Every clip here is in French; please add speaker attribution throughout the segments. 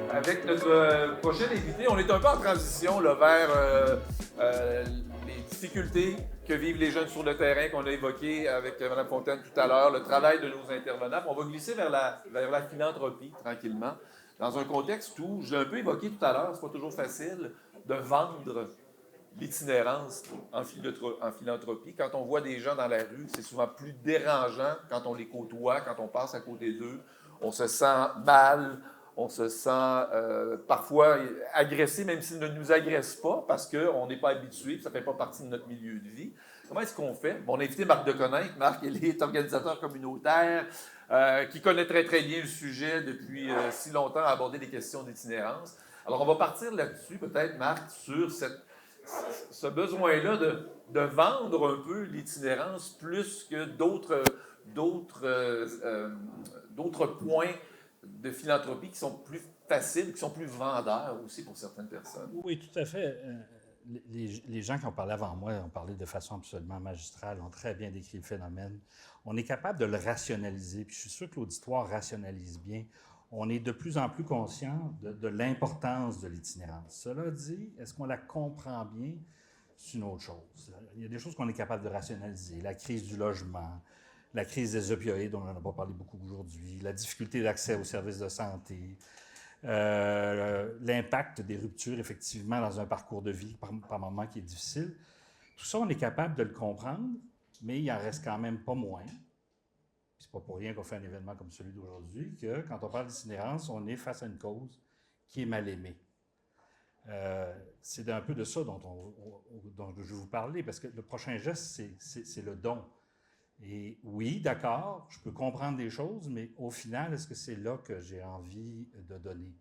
Speaker 1: Avec notre prochain invité, on est un peu en transition là, vers les difficultés que vivent les jeunes sur le terrain qu'on a évoquées avec Mme Fontaine tout à l'heure, le travail de nos intervenants. On va glisser vers la philanthropie tranquillement, dans un contexte où, je l'ai un peu évoqué tout à l'heure, c'est pas toujours facile de vendre l'itinérance en philanthropie. Quand on voit des gens dans la rue, c'est souvent plus dérangeant quand on les côtoie, quand on passe à côté d'eux. On se sent mal, on se sent parfois agressé, même s'ils ne nous agressent pas, parce qu'on n'est pas habitué, ça ne fait pas partie de notre milieu de vie. Comment est-ce qu'on fait? Bon, on a invité Marc Deconinck. Marc, il est organisateur communautaire, qui connaît très, très bien le sujet depuis si longtemps à aborder les questions d'itinérance. Alors, on va partir là-dessus, peut-être, Marc, sur ce besoin-là de vendre un peu l'itinérance plus que d'autres points de philanthropie qui sont plus faciles, qui sont plus vendeurs aussi pour certaines personnes.
Speaker 2: Oui, tout à fait. Les gens qui ont parlé avant moi ont parlé de façon absolument magistrale, ont très bien décrit le phénomène. On est capable de le rationaliser, puis je suis sûr que l'auditoire rationalise bien. On est de plus en plus conscient de l'importance de l'itinérance. Cela dit, est-ce qu'on la comprend bien? C'est une autre chose. Il y a des choses qu'on est capable de rationaliser. La crise du logement, la crise des opioïdes, dont on n'en a pas parlé beaucoup aujourd'hui, la difficulté d'accès aux services de santé, l'impact des ruptures, effectivement, dans un parcours de vie par moment qui est difficile. Tout ça, on est capable de le comprendre, mais il en reste quand même pas moins. C'est pas pour rien qu'on fait un événement comme celui d'aujourd'hui, que quand on parle d'itinérance, on est face à une cause qui est mal aimée. C'est un peu de ça dont je vais vous parler, parce que le prochain geste, c'est le don. Et oui, d'accord, je peux comprendre des choses, mais au final, est-ce que c'est là que j'ai envie de donner?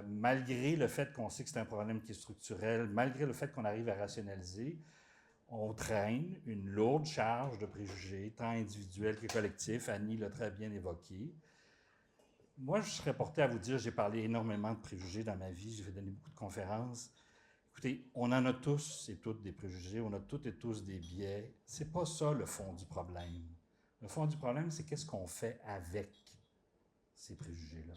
Speaker 2: Malgré le fait qu'on sait que c'est un problème qui est structurel, malgré le fait qu'on arrive à rationaliser, on traîne une lourde charge de préjugés, tant individuels que collectifs. Annie l'a très bien évoqué. Moi, je serais porté à vous dire, j'ai parlé énormément de préjugés dans ma vie, j'ai fait donner beaucoup de conférences. Écoutez, on en a tous et toutes des préjugés, on a toutes et tous des biais. C'est pas ça le fond du problème. Le fond du problème, c'est qu'est-ce qu'on fait avec ces préjugés-là.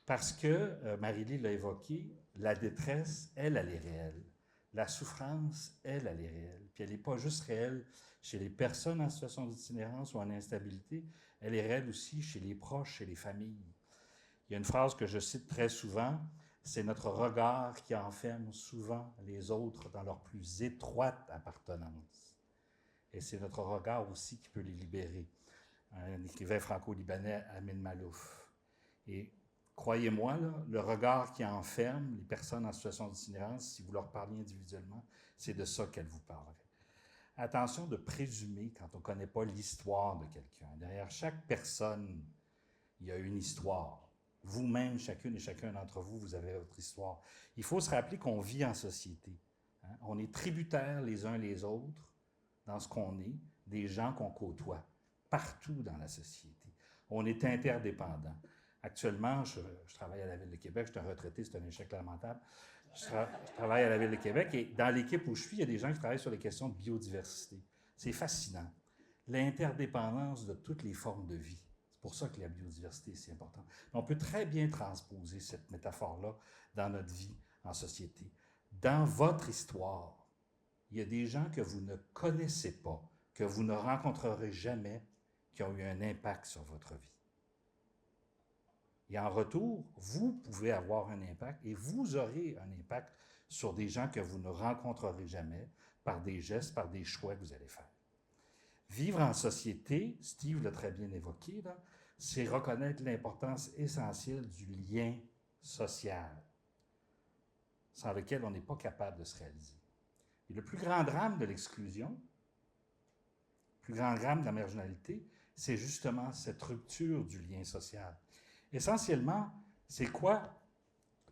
Speaker 2: Parce que, Marie-Lie l'a évoqué, la détresse, elle est réelle. La souffrance, elle est réelle. Puis elle n'est pas juste réelle chez les personnes en situation d'itinérance ou en instabilité, elle est réelle aussi chez les proches, chez les familles. Il y a une phrase que je cite très souvent, c'est notre regard qui enferme souvent les autres dans leur plus étroite appartenance. Et c'est notre regard aussi qui peut les libérer. Un écrivain franco-libanais, Amin Malouf. Et croyez-moi, là, le regard qui enferme les personnes en situation d'itinérance, si vous leur parliez individuellement, c'est de ça qu'elles vous parleraient. Attention de présumer quand on ne connaît pas l'histoire de quelqu'un. Derrière chaque personne, il y a une histoire. Vous-même, chacune et chacun d'entre vous, vous avez votre histoire. Il faut se rappeler qu'on vit en société. Hein? On est tributaires les uns les autres dans ce qu'on est, des gens qu'on côtoie, partout dans la société. On est interdépendants. Actuellement, je travaille à la Ville de Québec, je suis un retraité, c'est un échec lamentable. Je travaille à la Ville de Québec et dans l'équipe où je suis, il y a des gens qui travaillent sur les questions de biodiversité. C'est fascinant. L'interdépendance de toutes les formes de vie. C'est pour ça que la biodiversité est si importante. On peut très bien transposer cette métaphore-là dans notre vie en société. Dans votre histoire, il y a des gens que vous ne connaissez pas, que vous ne rencontrerez jamais, qui ont eu un impact sur votre vie. Et en retour, vous pouvez avoir un impact et vous aurez un impact sur des gens que vous ne rencontrerez jamais par des gestes, par des choix que vous allez faire. Vivre en société, Steve l'a très bien évoqué, là, c'est reconnaître l'importance essentielle du lien social, sans lequel on n'est pas capable de se réaliser. Et le plus grand drame de l'exclusion, le plus grand drame de la marginalité, c'est justement cette rupture du lien social. Essentiellement, c'est quoi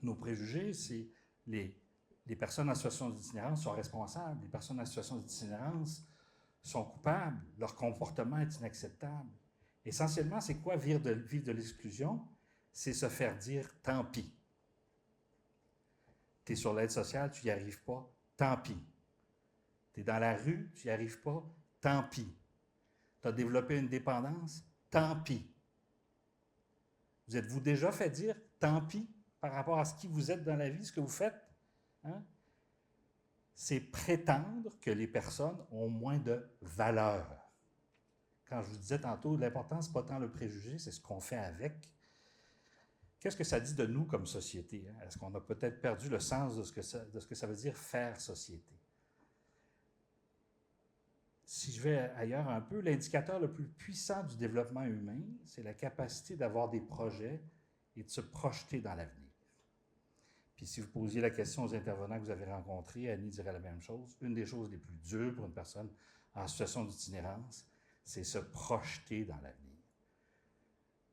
Speaker 2: nos préjugés? C'est les personnes en situation d'itinérance sont responsables, les personnes en situation d'itinérance sont coupables, leur comportement est inacceptable. Essentiellement, c'est quoi vivre de l'exclusion? C'est se faire dire « tant pis ». Tu es sur l'aide sociale, tu n'y arrives pas, tant pis. Tu es dans la rue, tu n'y arrives pas, tant pis. Tu as développé une dépendance, tant pis. Vous êtes-vous déjà fait dire tant pis par rapport à ce qui vous êtes dans la vie, ce que vous faites? Hein? C'est prétendre que les personnes ont moins de valeur. Quand je vous disais tantôt, l'important, ce n'est pas tant le préjugé, c'est ce qu'on fait avec. Qu'est-ce que ça dit de nous comme société? Hein? Est-ce qu'on a peut-être perdu le sens de ce que ça veut dire faire société? Si je vais ailleurs un peu, l'indicateur le plus puissant du développement humain, c'est la capacité d'avoir des projets et de se projeter dans l'avenir. Puis si vous posiez la question aux intervenants que vous avez rencontrés, Annie dirait la même chose. Une des choses les plus dures pour une personne en situation d'itinérance, c'est se projeter dans l'avenir.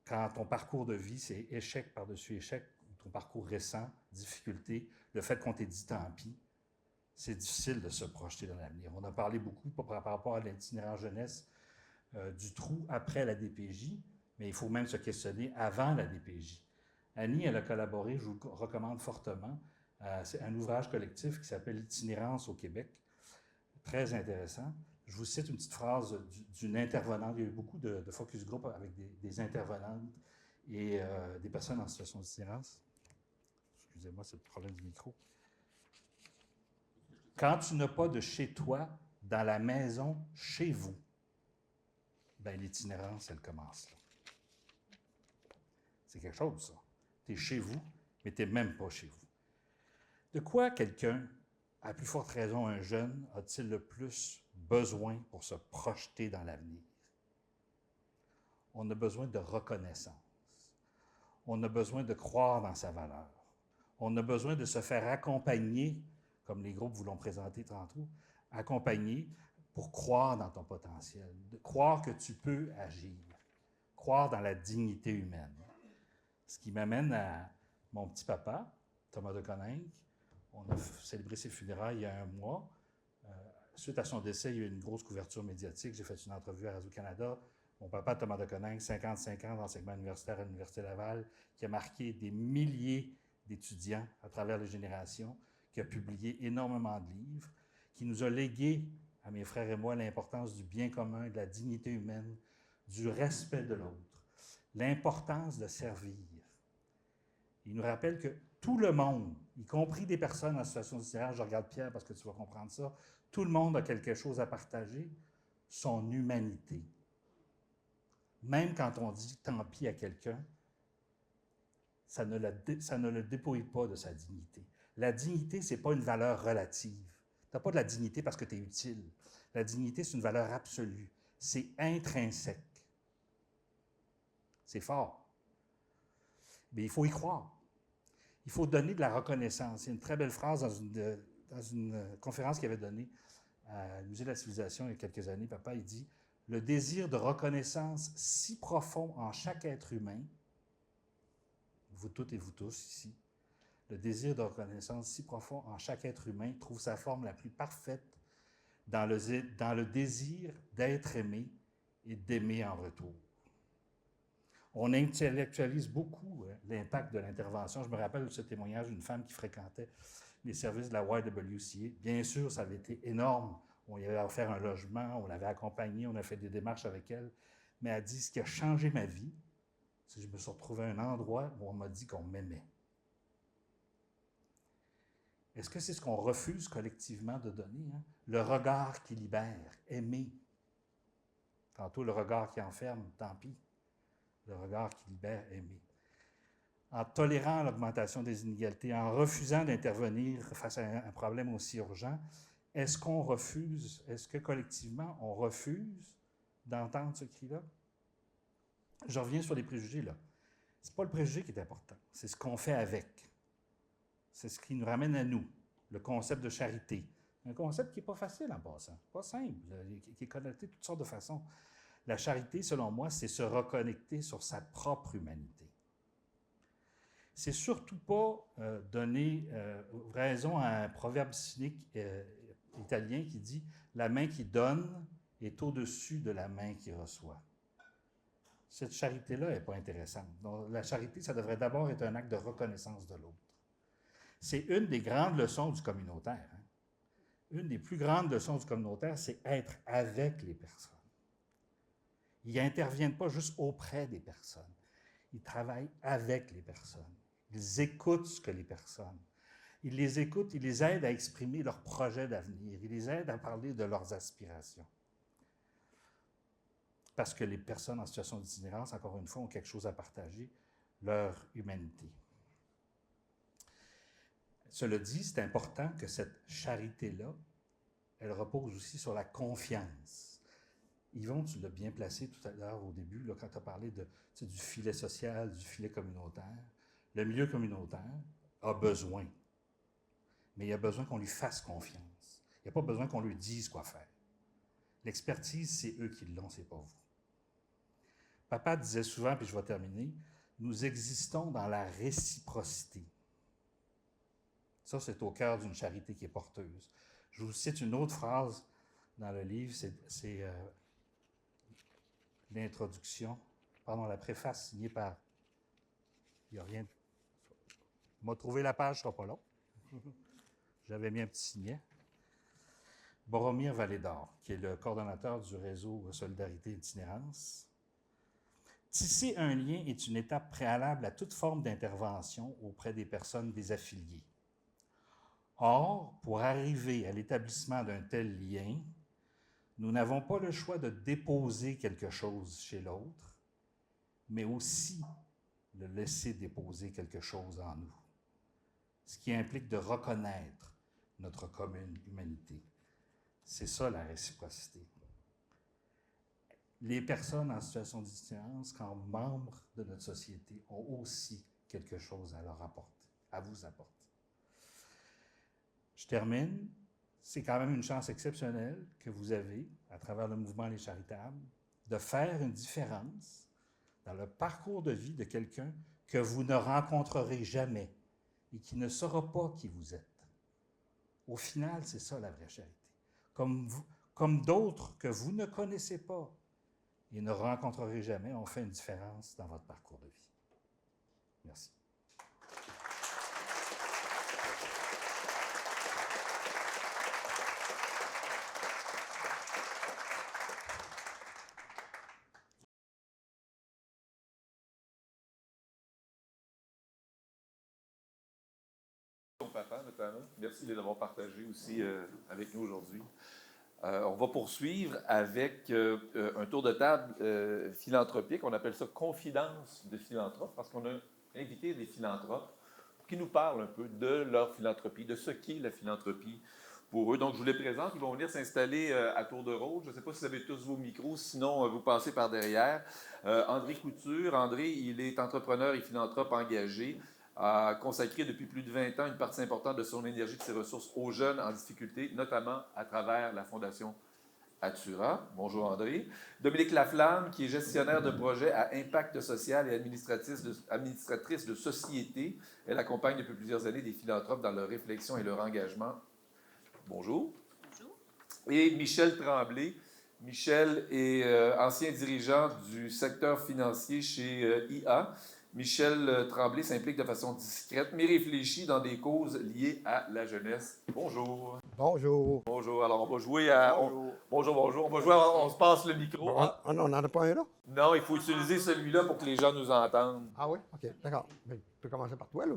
Speaker 2: Quand ton parcours de vie, c'est échec par-dessus échec, ou ton parcours récent, difficulté, le fait qu'on t'ait dit tant pis, c'est difficile de se projeter dans l'avenir. On a parlé beaucoup par rapport à l'itinérant jeunesse du trou après la DPJ, mais il faut même se questionner avant la DPJ. Annie, elle a collaboré, je vous le recommande fortement, c'est un ouvrage collectif qui s'appelle L'itinérance au Québec. Très intéressant. Je vous cite une petite phrase d'une intervenante. Il y a eu beaucoup de focus group avec des intervenantes et des personnes en situation d'itinérance. Excusez-moi, c'est le problème du micro. Quand tu n'as pas de chez toi, dans la maison, chez vous, bien, l'itinérance, elle commence là. C'est quelque chose, ça. Tu es chez vous, mais tu n'es même pas chez vous. De quoi quelqu'un, à plus forte raison un jeune, a-t-il le plus besoin pour se projeter dans l'avenir? On a besoin de reconnaissance. On a besoin de croire dans sa valeur. On a besoin de se faire accompagner, comme les groupes vous l'ont présenté tantôt, accompagner pour croire dans ton potentiel, de croire que tu peux agir, croire dans la dignité humaine. Ce qui m'amène à mon petit papa, Thomas de Coninck. On a célébré ses funérailles il y a un mois. Suite à son décès, il y a eu une grosse couverture médiatique. J'ai fait une entrevue à Radio-Canada. Mon papa, Thomas de Coninck, 55 ans d'enseignement universitaire à l'Université Laval, qui a marqué des milliers d'étudiants à travers les générations, qui a publié énormément de livres, qui nous a légué, à mes frères et moi, l'importance du bien commun, de la dignité humaine, du respect de l'autre, l'importance de servir. Il nous rappelle que tout le monde, y compris des personnes en situation d'itinérance, je regarde Pierre parce que tu vas comprendre ça, tout le monde a quelque chose à partager, son humanité. Même quand on dit tant pis à quelqu'un, ça ne le dépouille pas de sa dignité. La dignité, ce n'est pas une valeur relative. Tu n'as pas de la dignité parce que tu es utile. La dignité, c'est une valeur absolue. C'est intrinsèque. C'est fort. Mais il faut y croire. Il faut donner de la reconnaissance. Il y a une très belle phrase dans une conférence qu'il avait donnée à Musée de la Civilisation il y a quelques années. Papa, il dit « Le désir de reconnaissance si profond en chaque être humain, vous toutes et vous tous ici, le désir de reconnaissance si profond en chaque être humain trouve sa forme la plus parfaite dans le désir d'être aimé et d'aimer en retour. » On intellectualise beaucoup l'impact de l'intervention. Je me rappelle de ce témoignage d'une femme qui fréquentait les services de la YWCA. Bien sûr, ça avait été énorme. On lui avait offert un logement, on l'avait accompagnée, on a fait des démarches avec elle. Mais elle dit, ce qui a changé ma vie, c'est que je me suis retrouvé à un endroit où on m'a dit qu'on m'aimait. Est-ce que c'est ce qu'on refuse collectivement de donner? Hein? Le regard qui libère, aimer. Tantôt, le regard qui enferme, tant pis. Le regard qui libère, aimer. En tolérant l'augmentation des inégalités, en refusant d'intervenir face à un problème aussi urgent, est-ce qu'on refuse, est-ce que collectivement, on refuse d'entendre ce cri-là? Je reviens sur les préjugés, là. Ce n'est pas le préjugé qui est important, c'est ce qu'on fait avec. C'est ce qui nous ramène à nous, le concept de charité. Un concept qui n'est pas facile en passant, pas simple, qui est connecté de toutes sortes de façons. La charité, selon moi, c'est se reconnecter sur sa propre humanité. C'est surtout pas donner raison à un proverbe cynique italien qui dit « La main qui donne est au-dessus de la main qui reçoit ». Cette charité-là n'est pas intéressante. Donc, la charité, ça devrait d'abord être un acte de reconnaissance de l'autre. C'est une des grandes leçons du communautaire. Hein? une des plus grandes leçons du communautaire, c'est être avec les personnes. Ils n'interviennent pas juste auprès des personnes. Ils travaillent avec les personnes. Ils écoutent ce que les personnes. Ils les écoutent, ils les aident à exprimer leurs projets d'avenir. Ils les aident à parler de leurs aspirations. Parce que les personnes en situation d'itinérance, encore une fois, ont quelque chose à partager, leur humanité. Cela dit, c'est important que cette charité-là, elle repose aussi sur la confiance. Yvon, tu l'as bien placé tout à l'heure au début, là, quand tu as parlé du filet social, du filet communautaire. Le milieu communautaire a besoin, mais il a besoin qu'on lui fasse confiance. Il n'y a pas besoin qu'on lui dise quoi faire. L'expertise, c'est eux qui l'ont, c'est pas vous. Papa disait souvent, puis je vais terminer, nous existons dans la réciprocité. Ça, c'est au cœur d'une charité qui est porteuse. Je vous cite une autre phrase dans le livre, c'est l'introduction, pardon, la préface signée par... Il n'y a rien... On m'a trouvé la page, ce ne sera pas long. J'avais mis un petit signet. Boromir Valédor, qui est le coordonnateur du réseau Solidarité Itinérance. Tisser un lien est une étape préalable à toute forme d'intervention auprès des personnes désaffiliées. Or, pour arriver à l'établissement d'un tel lien, nous n'avons pas le choix de déposer quelque chose chez l'autre, mais aussi de laisser déposer quelque chose en nous, ce qui implique de reconnaître notre commune humanité. C'est ça la réciprocité. Les personnes en situation d'itinérance, quand membres de notre société, ont aussi quelque chose à leur apporter, à vous apporter. Je termine. C'est quand même une chance exceptionnelle que vous avez, à travers le mouvement Les Charitables, de faire une différence dans le parcours de vie de quelqu'un que vous ne rencontrerez jamais et qui ne saura pas qui vous êtes. Au final, c'est ça la vraie charité. Comme d'autres que vous ne connaissez pas et ne rencontrerez jamais, ont fait une différence dans votre parcours de vie. Merci.
Speaker 1: Papa, notamment. Merci de l'avoir partagé aussi avec nous aujourd'hui. On va poursuivre avec un tour de table philanthropique. On appelle ça Confidence de philanthrope parce qu'on a invité des philanthropes qui nous parlent un peu de leur philanthropie, de ce qu'est la philanthropie pour eux. Donc, je vous les présente. Ils vont venir s'installer à tour de rôle. Je ne sais pas si vous avez tous vos micros, sinon vous passez par derrière. André Couture. André, il est entrepreneur et philanthrope engagé. A consacré depuis plus de 20 ans une partie importante de son énergie et de ses ressources aux jeunes en difficulté, notamment à travers la Fondation Atura. Bonjour André. Dominique Laflamme, qui est gestionnaire de projets à impact social et administratrice de société. Elle accompagne depuis plusieurs années des philanthropes dans leur réflexion et leur engagement. Bonjour.
Speaker 3: Bonjour.
Speaker 1: Et Michel Tremblay. Michel est ancien dirigeant du secteur financier chez IA. Michel Tremblay s'implique de façon discrète, mais réfléchie dans des causes liées à la jeunesse. Bonjour.
Speaker 4: Bonjour.
Speaker 1: Bonjour. Alors, on va jouer à... Bonjour. On va jouer on se passe le micro.
Speaker 4: On n'en a pas un là?
Speaker 1: Non, il faut utiliser celui-là pour que les gens nous entendent.
Speaker 4: Ah oui? OK, d'accord. Je peux commencer par toi, là.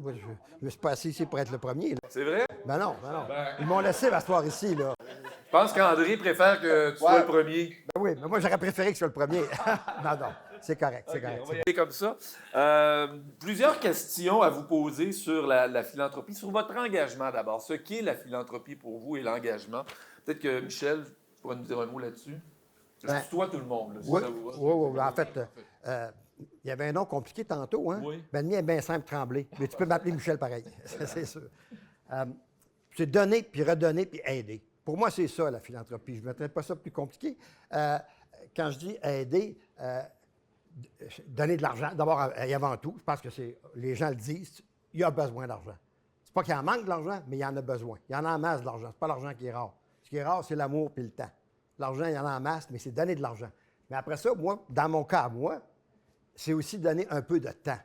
Speaker 4: Je me suis pas assis ici pour être le premier, là.
Speaker 1: C'est vrai?
Speaker 4: Ben non. Ils m'ont laissé m'asseoir ici, là.
Speaker 1: Je pense qu'André préfère que tu sois le premier.
Speaker 4: Ben oui, mais moi, j'aurais préféré que je sois le premier. non. C'est correct, c'est correct.
Speaker 1: On va y aller comme ça. Plusieurs questions à vous poser sur la philanthropie, sur votre engagement d'abord. Ce qu'est la philanthropie pour vous et l'engagement. Peut-être que Michel pourrait nous dire un mot là-dessus. C'est toi tout le monde, là, si
Speaker 4: Oui,
Speaker 1: ça vous va.
Speaker 4: oui. En fait, il y avait un nom compliqué tantôt, hein?
Speaker 1: Oui.
Speaker 4: Ben, le mien est bien simple, Tremblay. Mais tu peux m'appeler Michel pareil, c'est sûr. C'est donner, puis redonner, puis aider. Pour moi, c'est ça, la philanthropie. Je ne mettrais pas ça plus compliqué. Quand je dis aider, donner de l'argent, d'abord et avant tout, je pense que les gens le disent, il y a besoin d'argent. C'est pas qu'il en manque de l'argent, mais il y en a besoin. Il y en a en masse de l'argent. C'est pas l'argent qui est rare. Ce qui est rare, c'est l'amour et le temps. L'argent, il y en a en masse, mais c'est donner de l'argent. Mais après ça, moi, dans mon cas, c'est aussi donner un peu de temps.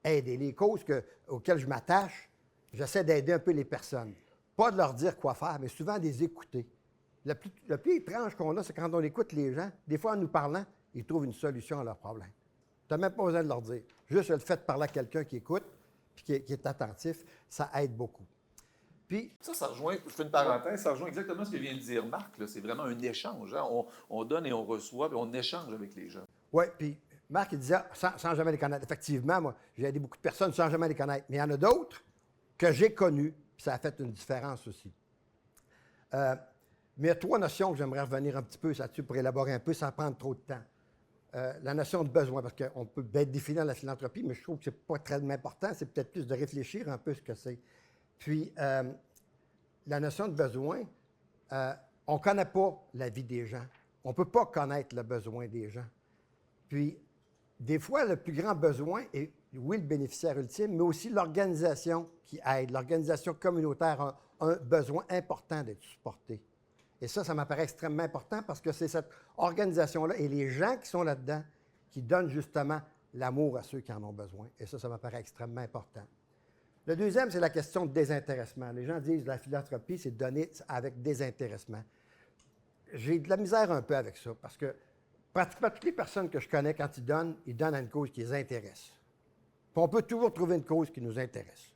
Speaker 4: Aider. Les causes auxquelles je m'attache, j'essaie d'aider un peu les personnes. pas de leur dire quoi faire, mais souvent de les écouter. Le plus étrange qu'on a, c'est quand on écoute les gens, des fois en nous parlant, ils trouvent une solution à leur problème. Tu n'as même pas besoin de leur dire. Juste le fait de parler à quelqu'un qui écoute puis qui est attentif, ça aide beaucoup. Puis,
Speaker 1: ça rejoint, je fais une parenthèse, ça rejoint exactement ce que vient de dire Marc. Là. C'est vraiment un échange. Hein. On donne et on reçoit, puis on échange avec les gens.
Speaker 4: oui, puis Marc, il disait, sans jamais les connaître. Effectivement, moi, j'ai aidé beaucoup de personnes sans jamais les connaître. Mais il y en a d'autres que j'ai connues, puis ça a fait une différence aussi. Mais il y a 3 notions que j'aimerais revenir un petit peu là-dessus pour élaborer un peu sans prendre trop de temps. La notion de besoin, parce qu'on peut bien définir la philanthropie, mais je trouve que ce n'est pas très important. C'est peut-être plus de réfléchir un peu ce que c'est. Puis, la notion de besoin, on ne connaît pas la vie des gens. On ne peut pas connaître le besoin des gens. Puis, des fois, le plus grand besoin est, oui, le bénéficiaire ultime, mais aussi l'organisation qui aide. L'organisation communautaire a un besoin important d'être supportée. Et ça m'apparaît extrêmement important parce que c'est cette organisation-là et les gens qui sont là-dedans qui donnent justement l'amour à ceux qui en ont besoin. Et ça m'apparaît extrêmement important. Le deuxième, c'est la question de désintéressement. Les gens disent que la philanthropie, c'est donner avec désintéressement. J'ai de la misère un peu avec ça parce que pratiquement toutes les personnes que je connais, quand ils donnent à une cause qui les intéresse. Puis on peut toujours trouver une cause qui nous intéresse.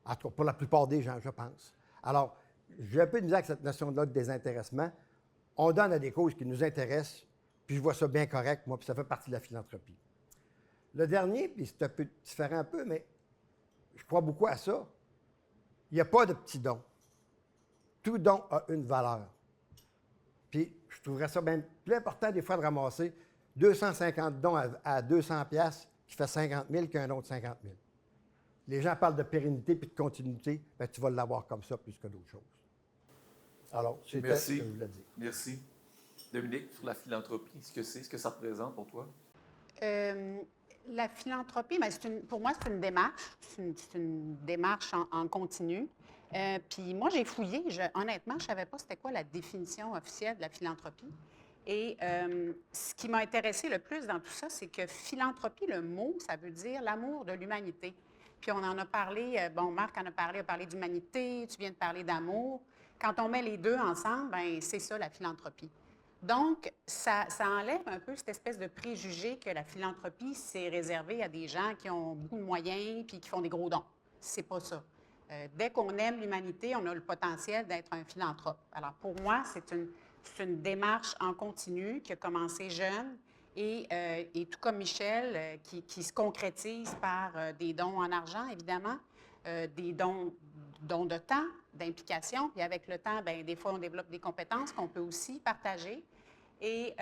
Speaker 4: En tout cas, pour la plupart des gens, je pense. Alors, j'ai un peu de misère avec cette notion-là de désintéressement. On donne à des causes qui nous intéressent, puis je vois ça bien correct, moi, puis ça fait partie de la philanthropie. Le dernier, puis c'est un peu différent un peu, mais je crois beaucoup à ça. Il n'y a pas de petits dons. Tout don a une valeur. Puis je trouverais ça bien plus important des fois de ramasser 250 dons à 200 pièces qui fait 50 000 qu'un autre 50 000. Les gens parlent de pérennité puis de continuité, bien, tu vas l'avoir comme ça plus que d'autres choses. Alors, c'est ce que je voulais dire.
Speaker 1: Merci. Dominique, sur la philanthropie, ce que ça représente pour toi?
Speaker 3: La philanthropie, bien, pour moi, c'est une démarche. C'est une démarche en continu. Puis moi, j'ai fouillé. Honnêtement, je ne savais pas c'était quoi la définition officielle de la philanthropie. Et ce qui m'a intéressé le plus dans tout ça, c'est que philanthropie, le mot, ça veut dire l'amour de l'humanité. Puis on en a parlé, Marc en a parlé d'humanité, tu viens de parler d'amour. Quand on met les deux ensemble, bien, c'est ça la philanthropie. Donc, ça enlève un peu cette espèce de préjugé que la philanthropie, c'est réservé à des gens qui ont beaucoup de moyens puis qui font des gros dons. C'est pas ça. Dès qu'on aime l'humanité, on a le potentiel d'être un philanthrope. Alors, pour moi, c'est une démarche en continu qui a commencé jeune et tout comme Michel, qui se concrétise par des dons en argent, évidemment, des dons de temps, d'implication, puis avec le temps, bien, des fois, on développe des compétences qu'on peut aussi partager. Et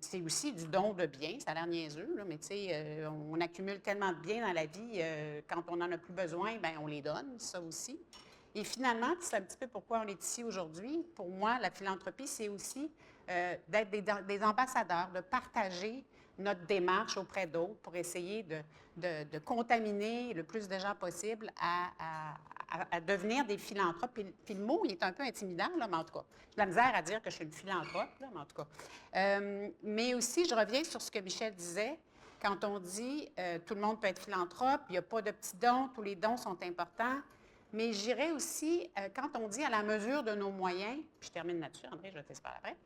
Speaker 3: c'est aussi du don de biens, ça a l'air niaiseux, là, mais tu sais, on accumule tellement de biens dans la vie, quand on n'en a plus besoin, bien, on les donne, ça aussi. Et finalement, c'est un petit peu pourquoi on est ici aujourd'hui. Pour moi, la philanthropie, c'est aussi d'être des ambassadeurs, de partager notre démarche auprès d'autres pour essayer de contaminer le plus de gens possible à devenir des philanthropes. Puis le mot, il est un peu intimidant, là, mais en tout cas, j'ai de la misère à dire que je suis une philanthrope, là, mais en tout cas. Mais aussi, je reviens sur ce que Michel disait. Quand on dit tout le monde peut être philanthrope, il n'y a pas de petits dons, tous les dons sont importants. Mais j'irais aussi, quand on dit à la mesure de nos moyens, puis je termine là-dessus, André, je vais t'espérer après.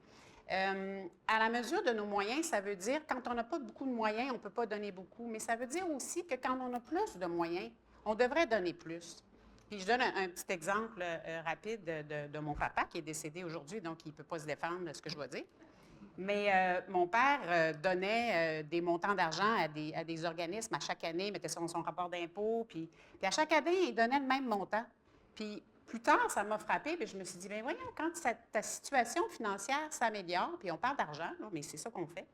Speaker 3: À la mesure de nos moyens, ça veut dire, quand on n'a pas beaucoup de moyens, on ne peut pas donner beaucoup, mais ça veut dire aussi que quand on a plus de moyens, on devrait donner plus. Puis je donne un petit exemple rapide de mon papa qui est décédé aujourd'hui, donc il ne peut pas se défendre de ce que je vais dire. Mais mon père donnait des montants d'argent à des organismes à chaque année, mettait son rapport d'impôt, puis à chaque année, il donnait le même montant. Puis plus tard, ça m'a frappée, puis je me suis dit, bien voyons, quand ta situation financière s'améliore, puis on parle d'argent, là, mais c'est ça qu'on fait,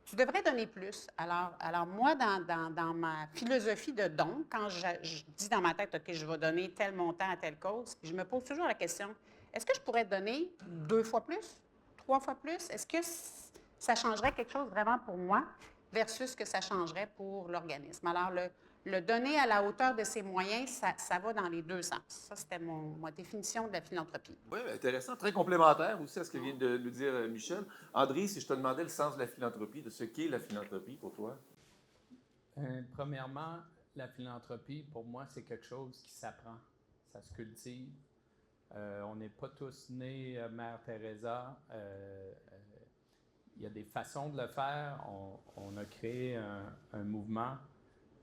Speaker 3: tu devrais donner plus. Alors moi, dans ma philosophie de don, quand je dis dans ma tête, OK, je vais donner tel montant à telle cause, puis je me pose toujours la question, est-ce que je pourrais donner 2 fois plus, 3 fois plus? Est-ce que ça changerait quelque chose vraiment pour moi versus ce que ça changerait pour l'organisme? Alors, le donner à la hauteur de ses moyens, ça va dans les deux sens. Ça, c'était ma définition de la philanthropie.
Speaker 1: Oui, intéressant. Très complémentaire aussi à ce que vient de nous dire Michel. André, si je te demandais le sens de la philanthropie, de ce qu'est la philanthropie pour toi?
Speaker 5: Premièrement, la philanthropie, pour moi, c'est quelque chose qui s'apprend. Ça se cultive. On n'est pas tous nés Mère Teresa. Il y a des façons de le faire. On a créé un mouvement,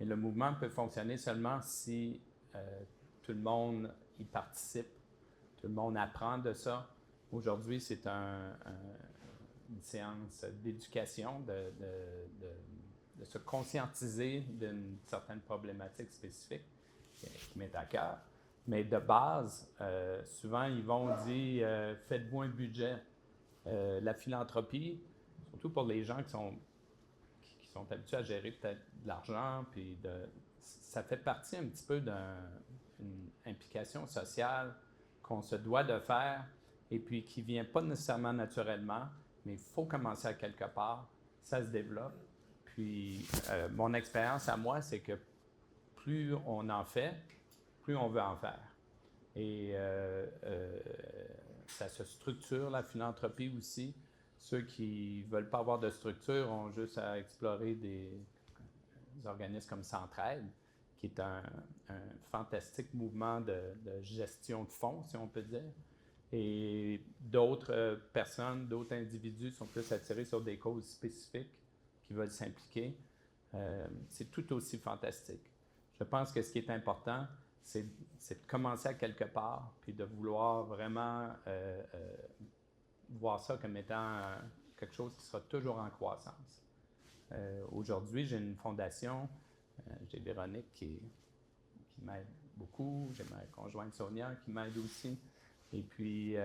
Speaker 5: mais le mouvement peut fonctionner seulement si tout le monde y participe, tout le monde apprend de ça. Aujourd'hui, c'est une séance d'éducation, de se conscientiser d'une certaine problématique spécifique qui m'est à cœur. Mais de base, souvent, ils vont dire faites-vous un budget. La philanthropie, surtout pour les gens qui sont habitués à gérer peut-être de l'argent, puis ça fait partie un petit peu d'une implication sociale qu'on se doit de faire et puis qui ne vient pas nécessairement naturellement, mais il faut commencer à quelque part, ça se développe. Puis mon expérience à moi, c'est que plus on en fait, plus on veut en faire. Et ça se structure, la philanthropie aussi. Ceux qui ne veulent pas avoir de structure ont juste à explorer des organismes comme Centraide, qui est un fantastique mouvement de gestion de fonds, si on peut dire. Et d'autres personnes, d'autres individus sont plus attirés sur des causes spécifiques qui veulent s'impliquer. C'est tout aussi fantastique. Je pense que ce qui est important, c'est de commencer à quelque part, puis de vouloir vraiment voir ça comme étant quelque chose qui sera toujours en croissance. Aujourd'hui, j'ai une fondation, j'ai Véronique qui m'aide beaucoup, j'ai ma conjointe Sonia qui m'aide aussi. Et puis,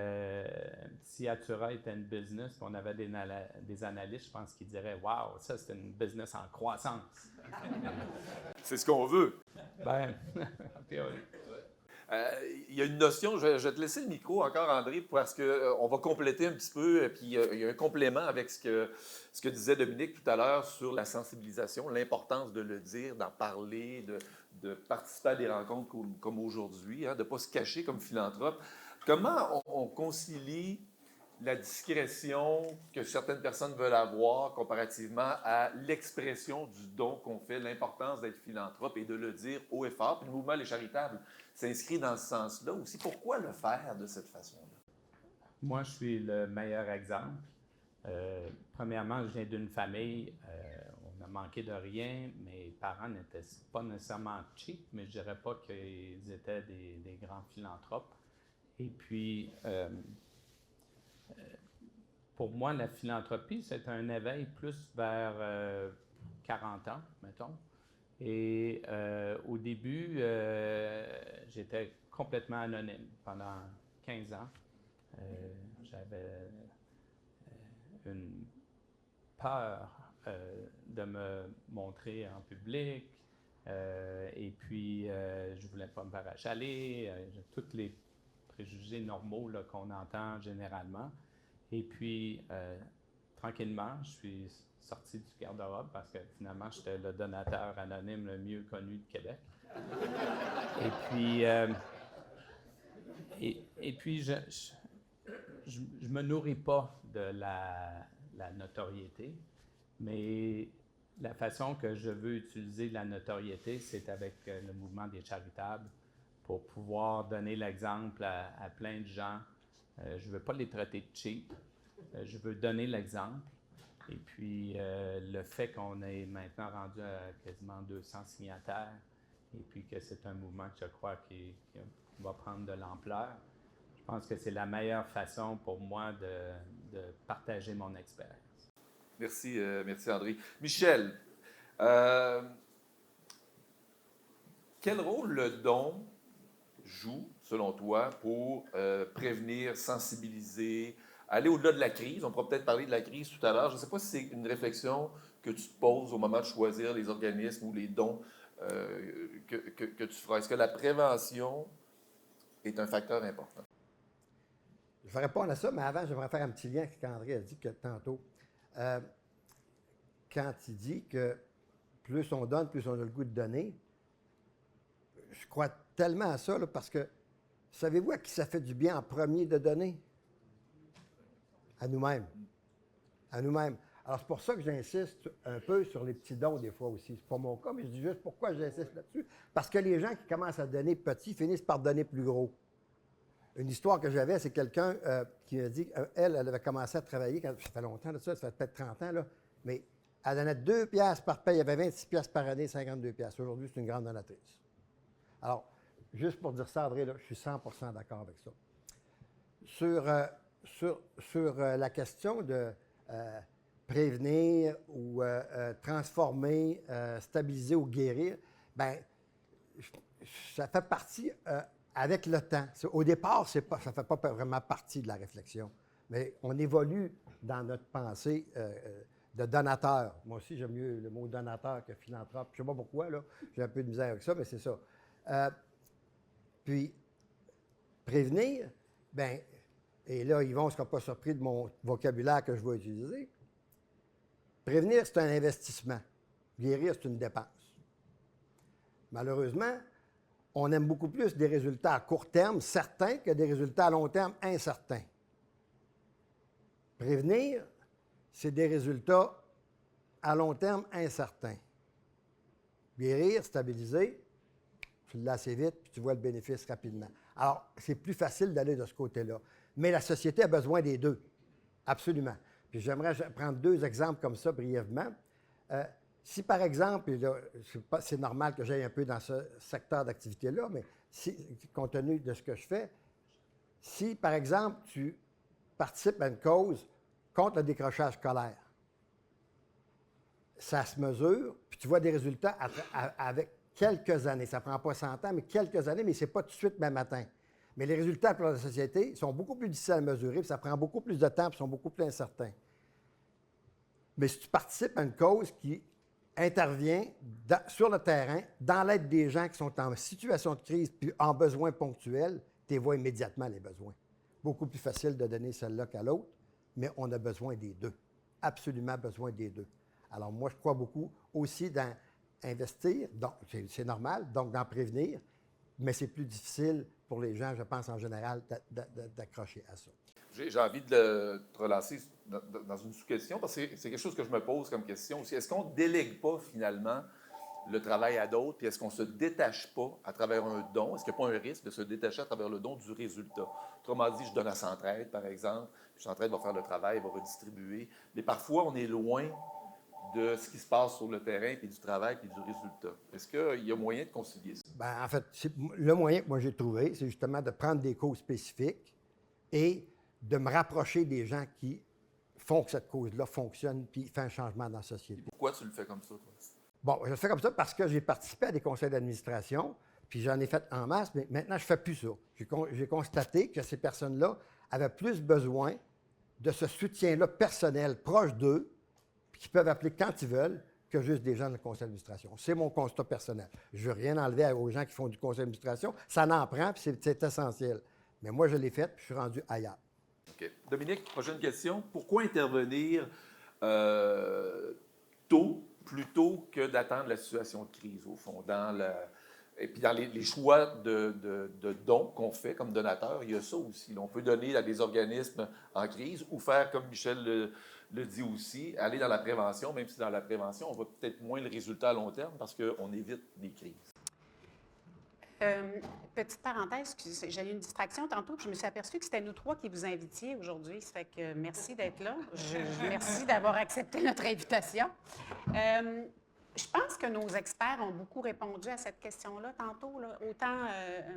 Speaker 5: si Atura était une business, puis on avait des analystes, je pense qu'ils diraient « Wow, ça c'est une business en croissance! »
Speaker 1: C'est ce qu'on veut.
Speaker 5: Ben,
Speaker 1: il y a une notion, je vais te laisser le micro encore, André, parce qu'on va compléter un petit peu, puis il y a un complément avec ce que disait Dominique tout à l'heure sur la sensibilisation, l'importance de le dire, d'en parler, de participer à des rencontres comme aujourd'hui, hein, de ne pas se cacher comme philanthrope. Comment on concilie la discrétion que certaines personnes veulent avoir comparativement à l'expression du don qu'on fait, l'importance d'être philanthrope et de le dire haut et fort? Puis le mouvement Les Charitables s'inscrit dans ce sens-là aussi. Pourquoi le faire de cette façon-là?
Speaker 5: moi, je suis le meilleur exemple. Premièrement, je viens d'une famille, on a manqué de rien. Mes parents n'étaient pas nécessairement cheap, mais je ne dirais pas qu'ils étaient des grands philanthropes. Et puis, pour moi, la philanthropie, c'est un éveil plus vers 40 ans, mettons. Et au début, j'étais complètement anonyme pendant 15 ans. J'avais une peur de me montrer en public. Et puis, je ne voulais pas me faire achaler. Tous les préjugés normaux là, qu'on entend généralement. Et puis, tranquillement, je suis sorti du garde-robe parce que finalement, j'étais le donateur anonyme le mieux connu de Québec. Et puis, je me nourris pas de la notoriété, mais la façon que je veux utiliser la notoriété, c'est avec le mouvement des charitables pour pouvoir donner l'exemple à plein de gens. Je ne veux pas les traiter de cheap. Je veux donner l'exemple. Et puis, le fait qu'on est maintenant rendu à quasiment 200 signataires, et puis que c'est un mouvement que je crois qui va prendre de l'ampleur, je pense que c'est la meilleure façon pour moi de partager mon expérience.
Speaker 1: Merci, merci André. Michel, quel rôle le don joue, selon toi, pour prévenir, sensibiliser, aller au-delà de la crise? On pourra peut-être parler de la crise tout à l'heure. Je ne sais pas si c'est une réflexion que tu te poses au moment de choisir les organismes ou les dons que tu feras. Est-ce que la prévention est un facteur important?
Speaker 4: Je vais répondre à ça, mais avant, j'aimerais faire un petit lien avec ce qu'André a dit tantôt. Quand il dit que plus on donne, plus on a le goût de donner, je crois tellement à ça, là, parce que savez-vous à qui ça fait du bien en premier de donner? À nous-mêmes. À nous-mêmes. Alors, c'est pour ça que j'insiste un peu sur les petits dons des fois aussi. C'est pas mon cas, mais je dis juste pourquoi j'insiste là-dessus. Parce que les gens qui commencent à donner petit finissent par donner plus gros. Une histoire que j'avais, c'est quelqu'un qui m'a dit qu'elle avait commencé à travailler, ça fait longtemps de ça fait peut-être 30 ans, là, mais elle donnait 2 piastres par paye, il y avait 26 piastres par année, 52 piastres. Aujourd'hui, c'est une grande donatrice. Alors, juste pour dire ça, André, là, je suis 100% d'accord avec ça. Sur la question de prévenir ou transformer, stabiliser ou guérir, bien, ça fait partie avec le temps. Au départ, ça ne fait pas vraiment partie de la réflexion, mais on évolue dans notre pensée de donateur. Moi aussi, j'aime mieux le mot donateur que philanthrope. Je ne sais pas pourquoi, là, j'ai un peu de misère avec ça, mais c'est ça. Puis, prévenir, bien, et là, Yvon ne sera pas surpris de mon vocabulaire que je vais utiliser. Prévenir, c'est un investissement. Guérir, c'est une dépense. Malheureusement, on aime beaucoup plus des résultats à court terme certains que des résultats à long terme incertains. Prévenir, c'est des résultats à long terme incertains. Guérir, stabiliser, tu l'as assez vite, puis tu vois le bénéfice rapidement. Alors, c'est plus facile d'aller de ce côté-là. Mais la société a besoin des deux, absolument. Puis j'aimerais prendre 2 exemples comme ça brièvement. Si, par exemple, et là, c'est normal que j'aille un peu dans ce secteur d'activité-là, mais compte tenu de ce que je fais, si, par exemple, tu participes à une cause contre le décrochage scolaire, ça se mesure, puis tu vois des résultats avec quelques années. Ça ne prend pas 100 ans, mais quelques années, mais ce n'est pas tout de suite même matin. Mais les résultats pour la société sont beaucoup plus difficiles à mesurer, puis ça prend beaucoup plus de temps, puis sont beaucoup plus incertains. Mais si tu participes à une cause qui intervient sur le terrain, dans l'aide des gens qui sont en situation de crise puis en besoin ponctuel, tu vois immédiatement les besoins. Beaucoup plus facile de donner celle-là qu'à l'autre, mais on a besoin des deux. Absolument besoin des deux. Alors moi, je crois beaucoup aussi dans investir, donc c'est normal, donc d'en prévenir, mais c'est plus difficile pour les gens, je pense, en général, d'accrocher à ça.
Speaker 1: J'ai envie de te relancer dans une sous-question, parce que c'est quelque chose que je me pose comme question aussi. Est-ce qu'on ne délègue pas, finalement, le travail à d'autres, puis est-ce qu'on ne se détache pas à travers un don? Est-ce qu'il n'y a pas un risque de se détacher à travers le don du résultat? Autrement dit, je donne à Centraide, par exemple, puis Centraide va faire le travail, va redistribuer, mais parfois, on est loin de ce qui se passe sur le terrain, puis du travail, puis du résultat. Est-ce qu'il y a moyen de concilier ça?
Speaker 4: Bien, en fait, le moyen que moi j'ai trouvé, c'est justement de prendre des causes spécifiques et de me rapprocher des gens qui font que cette cause-là fonctionne puis fait un changement dans la société.
Speaker 1: Pourquoi tu le fais comme ça, toi?
Speaker 4: Bon, je le fais comme ça parce que j'ai participé à des conseils d'administration, puis j'en ai fait en masse, mais maintenant, je ne fais plus ça. J'ai constaté que ces personnes-là avaient plus besoin de ce soutien-là personnel, proche d'eux, puis qu'ils peuvent appeler quand ils veulent, que juste des gens de conseil d'administration. C'est mon constat personnel. Je ne veux rien enlever aux gens qui font du conseil d'administration. Ça n'en prend, puis c'est essentiel. Mais moi, je l'ai fait, puis je suis rendu ailleurs.
Speaker 1: OK. Dominique, prochaine question. Pourquoi intervenir tôt, plutôt que d'attendre la situation de crise, au fond? Et puis dans les choix de dons qu'on fait comme donateur, il y a ça aussi. On peut donner à des organismes en crise ou faire, comme Michel le dit aussi, aller dans la prévention, même si dans la prévention, on voit peut-être moins le résultat à long terme parce qu'on évite des crises.
Speaker 3: Petite parenthèse, j'ai eu une distraction tantôt, puis je me suis aperçue que c'était nous 3 qui vous invitiez aujourd'hui. Ça fait que merci d'être là. Merci d'avoir accepté notre invitation. Je pense que nos experts ont beaucoup répondu à cette question-là tantôt. Là. Autant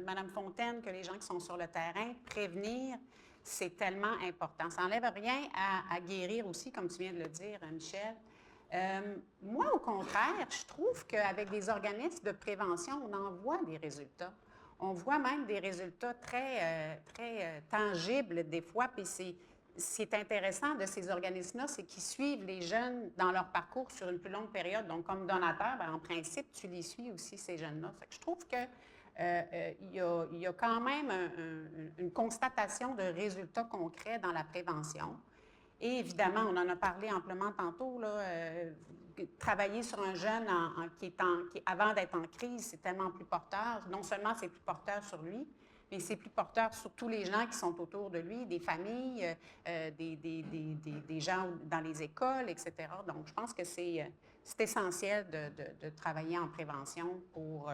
Speaker 3: Mme Fontaine que les gens qui sont sur le terrain, prévenir, c'est tellement important. Ça n'enlève rien à guérir aussi, comme tu viens de le dire, Michel. Moi, au contraire, je trouve qu'avec des organismes de prévention, on en voit des résultats. On voit même des résultats très tangibles des fois. Puis ce qui est intéressant de ces organismes-là, c'est qu'ils suivent les jeunes dans leur parcours sur une plus longue période. Donc, comme donateur, bien, en principe, tu les suis aussi, ces jeunes-là. Fait que je trouve que il y a quand même une constatation de résultats concrets dans la prévention. Et évidemment, on en a parlé amplement tantôt, là, travailler sur un jeune qui avant d'être en crise, c'est tellement plus porteur. Non seulement c'est plus porteur sur lui, mais c'est plus porteur sur tous les gens qui sont autour de lui, des familles, des gens dans les écoles, etc. Donc, je pense que c'est essentiel de travailler en prévention pour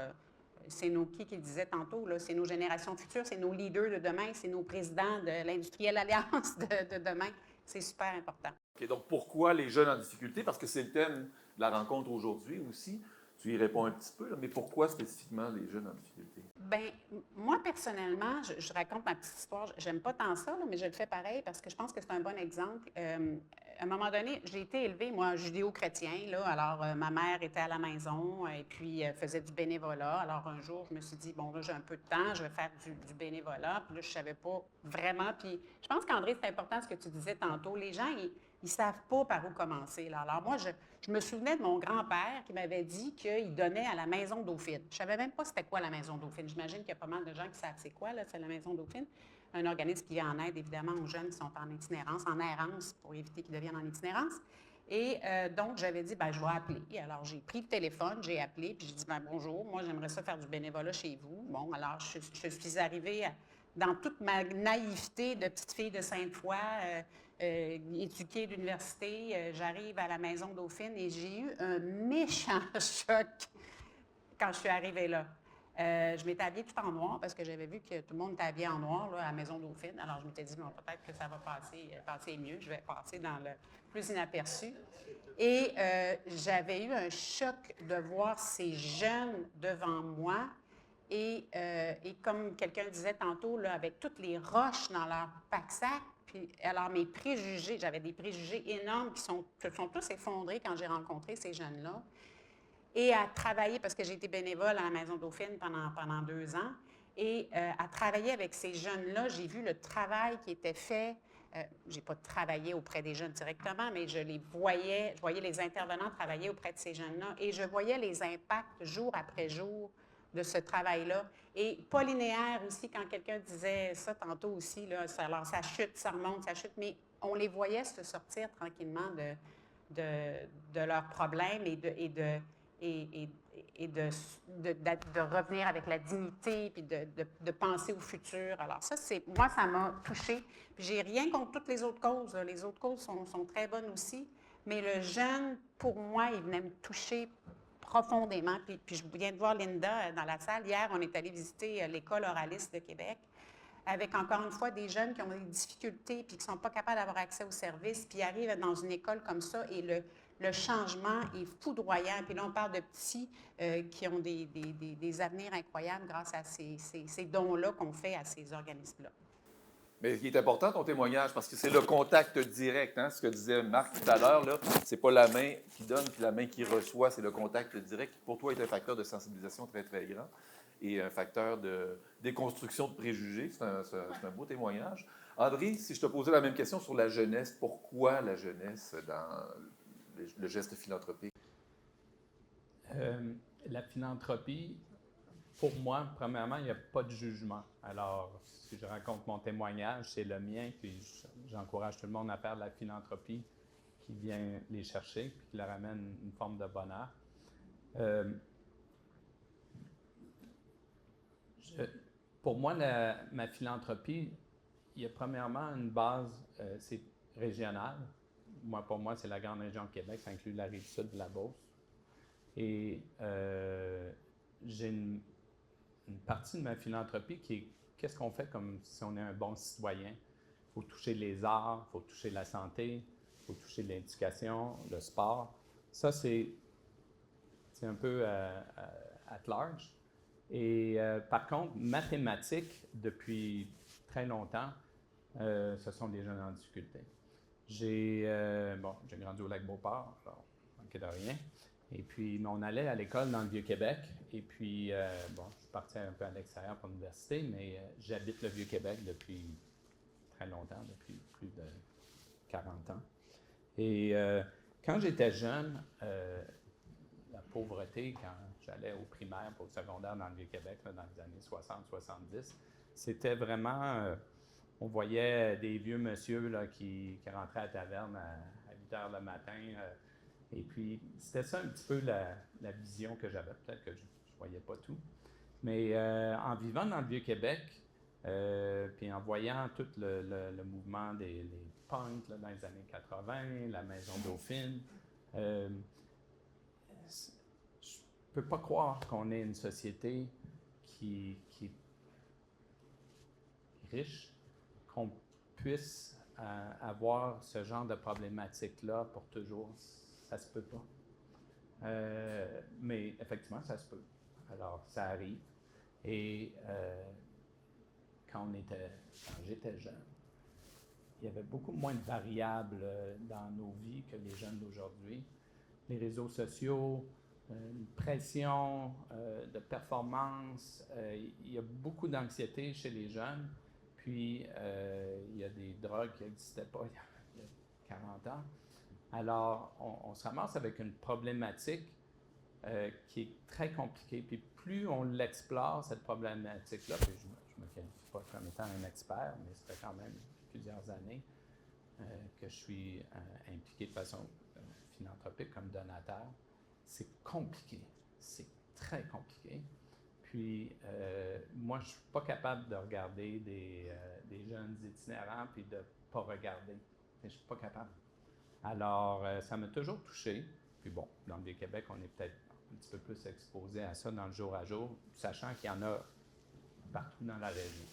Speaker 3: c'est nos qui le disait tantôt, là, c'est nos générations futures, c'est nos leaders de demain, c'est nos présidents de l'Industrielle Alliance de demain. C'est super important.
Speaker 1: OK, donc pourquoi les jeunes en difficulté? Parce que c'est le thème de la rencontre aujourd'hui aussi. Tu y réponds un petit peu, là, mais pourquoi spécifiquement les jeunes en difficulté?
Speaker 3: Bien, moi, personnellement, je raconte ma petite histoire. J'aime pas tant ça, là, mais je le fais pareil parce que je pense que c'est un bon exemple. À un moment donné, j'ai été élevée, moi, judéo-chrétien, là. Alors, ma mère était à la maison et puis faisait du bénévolat. Alors, un jour, je me suis dit, bon, là, j'ai un peu de temps, je vais faire du bénévolat. Puis là, je savais pas vraiment. Puis je pense qu'André, c'est important ce que tu disais tantôt. Les gens, ils savent pas par où commencer, là. Alors, moi, je me souvenais de mon grand-père qui m'avait dit qu'il donnait à la Maison Dauphine. Je savais même pas c'était quoi la Maison Dauphine. J'imagine qu'il y a pas mal de gens qui savent c'est quoi, là, c'est la Maison Dauphine. Un organisme qui vient en aide, évidemment, aux jeunes qui sont en itinérance, en errance, pour éviter qu'ils deviennent en itinérance. Et donc, j'avais dit, ben je vais appeler. Alors, j'ai pris le téléphone, j'ai appelé, puis j'ai dit, ben bonjour, moi, j'aimerais ça faire du bénévolat chez vous. Bon, alors, je suis arrivée dans toute ma naïveté de petite fille de Sainte-Foy, éduquée d'université, j'arrive à la Maison Dauphine et j'ai eu un méchant choc quand je suis arrivée là. Je m'étais habillée tout en noir parce que j'avais vu que tout le monde était habillé en noir là, à la Maison Dauphine. Alors, je m'étais dit, bon, peut-être que ça va passer mieux. Je vais passer dans le plus inaperçu. Et j'avais eu un choc de voir ces jeunes devant moi. Et comme quelqu'un disait tantôt, là, avec toutes les roches dans leur pack-sac, puis alors mes préjugés, j'avais des préjugés énormes qui se sont tous effondrés quand j'ai rencontré ces jeunes-là. Et à travailler, parce que j'ai été bénévole à la Maison Dauphine pendant 2 ans, et à travailler avec ces jeunes-là, j'ai vu le travail qui était fait. Je n'ai pas travaillé auprès des jeunes directement, mais je voyais les intervenants travailler auprès de ces jeunes-là, et je voyais les impacts jour après jour de ce travail-là. Et pas linéaire aussi, quand quelqu'un disait ça tantôt aussi, là, alors ça chute, ça remonte, ça chute, mais on les voyait se sortir tranquillement de leurs problèmes et de revenir avec la dignité, puis de penser au futur. Alors ça, moi, ça m'a touchée. Puis j'ai rien contre toutes les autres causes. Là. Les autres causes sont très bonnes aussi, mais le jeune, pour moi, il venait me toucher profondément. Puis je viens de voir Linda dans la salle. Hier, on est allé visiter l'École oraliste de Québec avec, encore une fois, des jeunes qui ont des difficultés puis qui ne sont pas capables d'avoir accès aux services, puis arrivent dans une école comme ça et le changement est foudroyant. Puis là, on parle de petits qui ont des avenirs incroyables grâce à ces dons-là qu'on fait à ces organismes-là.
Speaker 1: Mais ce qui est important, ton témoignage, parce que c'est le contact direct, hein, ce que disait Marc tout à l'heure, là, c'est pas la main qui donne puis la main qui reçoit, c'est le contact direct qui, pour toi, est un facteur de sensibilisation très, très grand et un facteur de déconstruction de préjugés. C'est un beau témoignage. André, si je te posais la même question sur la jeunesse, pourquoi la jeunesse dans le geste philanthropique?
Speaker 5: La philanthropie, pour moi, premièrement, il n'y a pas de jugement. Alors, si je raconte mon témoignage, c'est le mien, puis j'encourage tout le monde à faire de la philanthropie qui vient les chercher, puis qui leur amène une forme de bonheur. Pour moi, ma philanthropie, il y a premièrement une base, c'est régionale. Pour moi, c'est la grande région de Québec, ça inclut la rive sud de la Beauce. Et j'ai une partie de ma philanthropie qui est qu'est-ce qu'on fait comme si on est un bon citoyen. Il faut toucher les arts, il faut toucher la santé, il faut toucher l'éducation, le sport. Ça, c'est un peu at large. Et par contre, mathématiques, depuis très longtemps, ce sont des jeunes en difficulté. J'ai grandi au Lac-Beauport, alors manqué de rien. Et puis, on allait à l'école dans le Vieux-Québec. Et puis, je suis parti un peu à l'extérieur pour l'université, mais j'habite le Vieux-Québec depuis très longtemps, depuis plus de 40 ans. Et quand j'étais jeune, la pauvreté, quand j'allais au primaire, au secondaire dans le Vieux-Québec, dans les années 60-70, c'était vraiment... on voyait des vieux monsieur là, qui rentraient à la taverne à 8 heures le matin. Et puis, c'était ça un petit peu la vision que j'avais. Peut-être que je ne voyais pas tout. Mais en vivant dans le Vieux-Québec, puis en voyant tout le mouvement des punks là, dans les années 80, la Maison Dauphine, je ne peux pas croire qu'on ait une société qui est riche, qu'on puisse avoir ce genre de problématique-là pour toujours. Ça se peut pas. Mais effectivement, ça se peut. Alors, ça arrive. Et quand j'étais jeune, il y avait beaucoup moins de variables dans nos vies que les jeunes d'aujourd'hui. Les réseaux sociaux, une pression de performance, il y a beaucoup d'anxiété chez les jeunes. Puis, il y a des drogues qui n'existaient pas il y a 40 ans. Alors, on se ramasse avec une problématique qui est très compliquée. Puis, plus on l'explore, cette problématique-là, puis je ne me qualifie pas comme étant un expert, mais ça fait quand même plusieurs années que je suis impliqué de façon philanthropique comme donateur. C'est compliqué. C'est très compliqué. Puis, moi, je ne suis pas capable de regarder des jeunes itinérants puis de ne pas regarder. Je ne suis pas capable. Alors, ça m'a toujours touché. Puis bon, dans le Vieux-Québec, on est peut-être un petit peu plus exposé à ça dans le jour à jour, sachant qu'il y en a partout dans la région.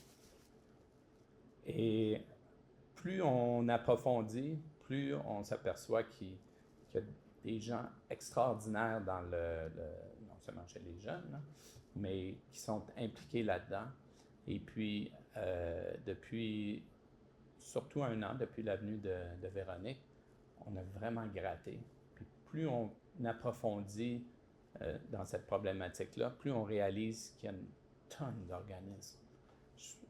Speaker 5: Et plus on approfondit, plus on s'aperçoit qu'il y a des gens extraordinaires dans non seulement chez les jeunes, là, mais qui sont impliqués là-dedans. Et puis, depuis surtout 1 an, depuis la venue de Véronique, on a vraiment gratté. Puis plus on approfondit dans cette problématique-là, plus on réalise qu'il y a une tonne d'organismes.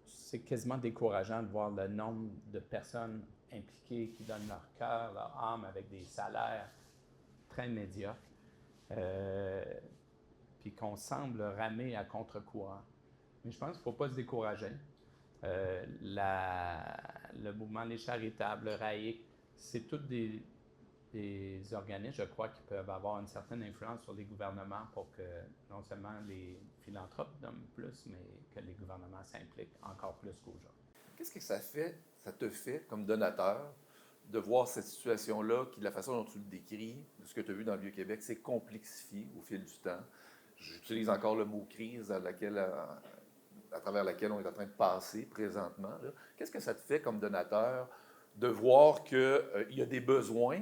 Speaker 5: C'est quasiment décourageant de voir le nombre de personnes impliquées qui donnent leur cœur, leur âme avec des salaires très médiocres, puis qu'on semble ramer à contre-courant. Mais je pense qu'il ne faut pas se décourager. Le mouvement Les Charitables, le RAIC, c'est tous des organismes, je crois, qui peuvent avoir une certaine influence sur les gouvernements pour que non seulement les philanthropes donnent plus, mais que les gouvernements s'impliquent encore plus qu'aujourd'hui.
Speaker 1: Qu'est-ce que ça te fait comme donateur, de voir cette situation-là, qui, de la façon dont tu le décris, de ce que tu as vu dans le Vieux-Québec, s'est complexifié au fil du temps? J'utilise encore le mot crise à travers laquelle on est en train de passer présentement. Là. Qu'est-ce que ça te fait comme donateur de voir qu'il y a des besoins,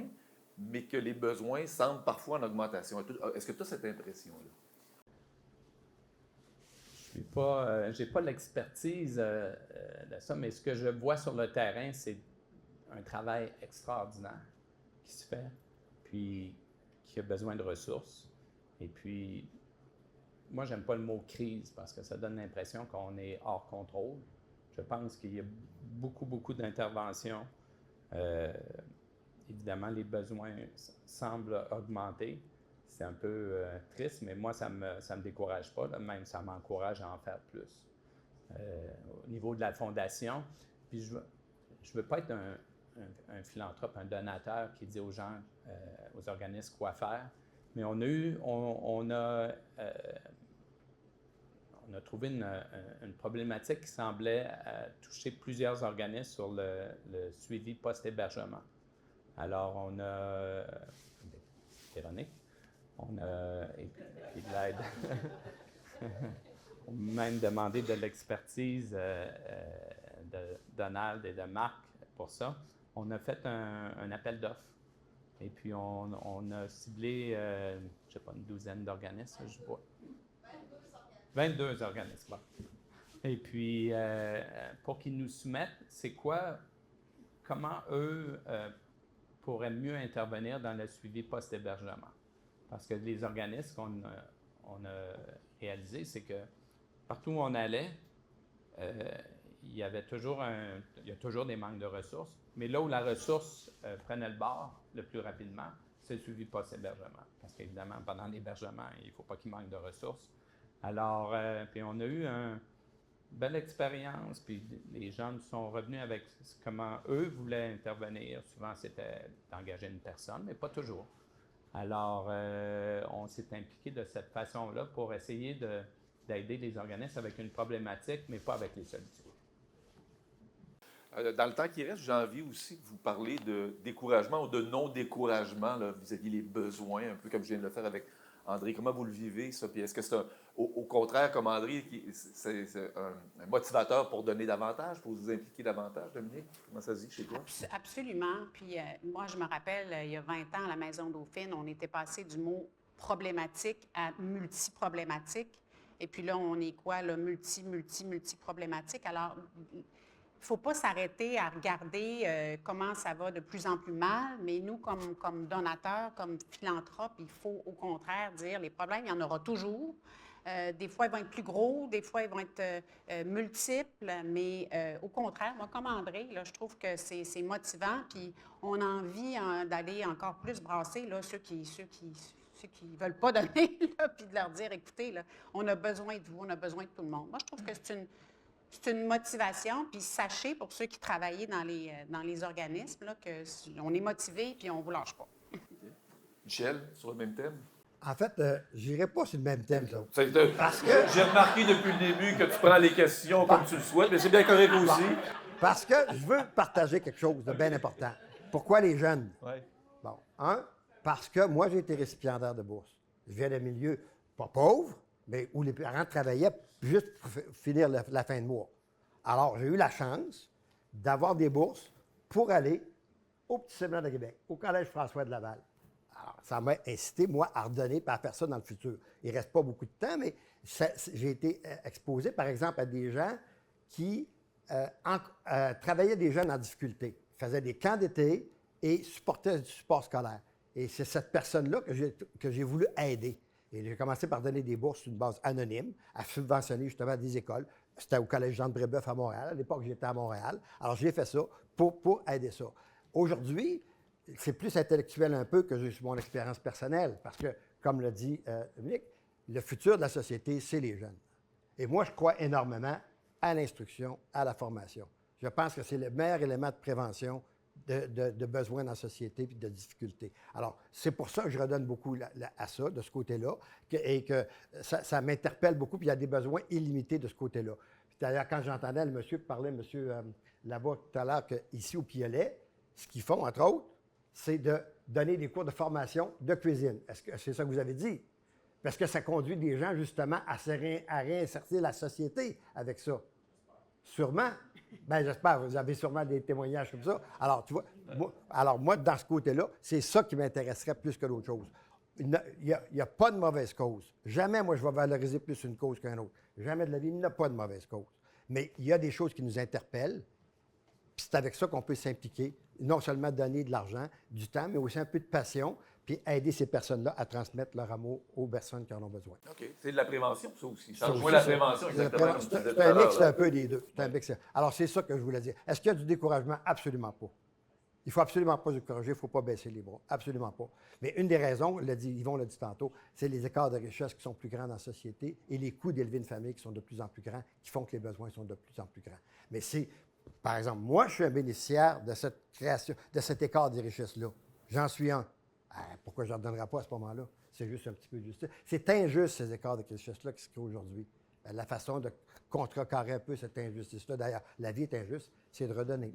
Speaker 1: mais que les besoins semblent parfois en augmentation? Est-ce que tu as cette impression-là?
Speaker 5: J'ai pas l'expertise de ça, mais ce que je vois sur le terrain, c'est un travail extraordinaire qui se fait, puis qui a besoin de ressources. Et puis, moi, j'aime pas le mot crise parce que ça donne l'impression qu'on est hors contrôle. Je pense qu'il y a beaucoup d'interventions. Évidemment, les besoins semblent augmenter. C'est un peu triste, mais moi, ça me décourage pas. Là. Même, ça m'encourage à en faire plus. Au niveau de la fondation, puis je veux pas être un philanthrope, un donateur qui dit aux gens, aux organismes quoi faire, mais on a trouvé une problématique qui semblait toucher plusieurs organismes sur le suivi post-hébergement. Alors, on a Véronique, on a et puis de l'aide. On a même demandé de l'expertise de Donald et de Marc pour ça. On a fait un appel d'offres. Et puis, on a ciblé, je ne sais pas, une douzaine d'organismes, je vois. 22 organismes. Bon. Et puis, pour qu'ils nous soumettent, comment eux pourraient mieux intervenir dans le suivi post-hébergement. Parce que les organismes qu'on a réalisés, c'est que partout où on allait, il y a toujours des manques de ressources, mais là où la ressource prenait le bord le plus rapidement, c'est le suivi post-hébergement. Parce qu'évidemment, pendant l'hébergement, il ne faut pas qu'il manque de ressources. Alors, puis on a eu une belle expérience, puis les gens sont revenus avec comment eux voulaient intervenir. Souvent, c'était d'engager une personne, mais pas toujours. Alors, on s'est impliqué de cette façon-là pour essayer d'aider les organismes avec une problématique, mais pas avec les solutions.
Speaker 1: Dans le temps qui reste, j'ai envie aussi de vous parler de découragement ou de non-découragement là, vis-à-vis les besoins, un peu comme je viens de le faire avec André. Comment vous le vivez, ça? Puis est-ce que c'est au contraire, comme André, c'est un motivateur pour donner davantage, pour vous impliquer davantage, Dominique? Comment ça se dit chez toi?
Speaker 3: Absolument. Puis moi, je me rappelle, il y a 20 ans, à la Maison Dauphine, on était passé du mot problématique à multi-problématique. Et puis là, on est quoi, là, multi-problématique. Alors, il ne faut pas s'arrêter à regarder comment ça va de plus en plus mal, mais nous, comme donateurs, comme philanthropes, il faut au contraire dire les problèmes, il y en aura toujours. Des fois, ils vont être plus gros, des fois, ils vont être multiples, mais au contraire, moi, comme André, là, je trouve que c'est motivant, puis on a envie d'aller encore plus brasser là, ceux qui ne veulent pas donner, là, puis de leur dire, écoutez, là, on a besoin de vous, on a besoin de tout le monde. Moi, je trouve que c'est une motivation, puis sachez, pour ceux qui travaillent dans les organismes, là, qu'on est motivé, puis on ne vous lâche pas.
Speaker 1: Michel, sur le même thème?
Speaker 4: En fait, je n'irai pas sur le même thème, ça.
Speaker 1: Parce que j'ai remarqué depuis le début que tu prends les questions comme tu le souhaites, mais c'est bien correct aussi.
Speaker 4: Parce que je veux partager quelque chose de bien important. Pourquoi les jeunes?
Speaker 1: Oui.
Speaker 4: Bon, parce que moi, j'ai été récipiendaire de bourse. Je viens d'un milieu pas pauvre, mais où les parents travaillaient juste pour finir la fin de mois. Alors, j'ai eu la chance d'avoir des bourses pour aller au Petit Séminaire de Québec, au Collège François de Laval. Alors, ça m'a incité, moi, à redonner et à faire ça dans le futur. Il ne reste pas beaucoup de temps, mais j'ai été exposé, par exemple, à des gens qui travaillaient des jeunes en difficulté, faisaient des camps d'été et supportaient du support scolaire. Et c'est cette personne-là que j'ai voulu aider. Et j'ai commencé par donner des bourses sur une base anonyme, à subventionner justement des écoles. C'était au Collège Jean-de-Brébeuf à Montréal. À l'époque, j'étais à Montréal. Alors, j'ai fait ça pour aider ça. Aujourd'hui, c'est plus intellectuel un peu que juste mon expérience personnelle, parce que, comme l'a dit Dominique, le futur de la société, c'est les jeunes. Et moi, je crois énormément à l'instruction, à la formation. Je pense que c'est le meilleur élément de prévention de besoins dans la société et de difficultés. Alors, c'est pour ça que je redonne beaucoup à ça, de ce côté-là, et que ça m'interpelle beaucoup, puis il y a des besoins illimités de ce côté-là. D'ailleurs, quand j'entendais le monsieur parler, monsieur là-bas tout à l'heure, qu'ici au Piolet, ce qu'ils font, entre autres, c'est de donner des cours de formation de cuisine. Est-ce que c'est ça que vous avez dit? Parce que ça conduit des gens, justement, à réinsérer la société avec ça. Sûrement. Bien, j'espère. Vous avez sûrement des témoignages comme ça. Alors, tu vois, moi, dans ce côté-là, c'est ça qui m'intéresserait plus que d'autres choses. Il n'y a pas de mauvaise cause. Jamais, moi, je vais valoriser plus une cause qu'une autre. Jamais de la vie, il n'y a pas de mauvaise cause. Mais il y a des choses qui nous interpellent. Puis c'est avec ça qu'on peut s'impliquer, non seulement donner de l'argent, du temps, mais aussi un peu de passion, puis aider ces personnes-là à transmettre leur amour aux personnes qui en ont besoin.
Speaker 1: OK. C'est de la prévention, ça aussi. Ça
Speaker 4: Ça
Speaker 1: rejoint
Speaker 4: aussi,
Speaker 1: la
Speaker 4: ça.
Speaker 1: prévention, exactement. Comme tu disais tout
Speaker 4: C'est
Speaker 1: à
Speaker 4: un
Speaker 1: l'heure,
Speaker 4: mix
Speaker 1: là.
Speaker 4: un peu des deux. C'est un mix. Alors, c'est ça que je voulais dire. Est-ce qu'il y a du découragement? Absolument pas. Il ne faut absolument pas se décourager, il ne faut pas baisser les bras. Absolument pas. Mais une des raisons, Yvon l'a dit tantôt, c'est les écarts de richesse qui sont plus grands dans la société et les coûts d'élever une famille qui sont de plus en plus grands, qui font que les besoins sont de plus en plus grands. Mais c'est, par exemple, moi, je suis un bénéficiaire de cette création, de cet écart des richesses-là. J'en suis un. Pourquoi je ne leur donnerai pas à ce moment-là? C'est juste un petit peu de justice. C'est injuste, ces écarts de richesse-là qui se créent aujourd'hui. La façon de contrecarrer un peu cette injustice-là, d'ailleurs, la vie est injuste, c'est de redonner.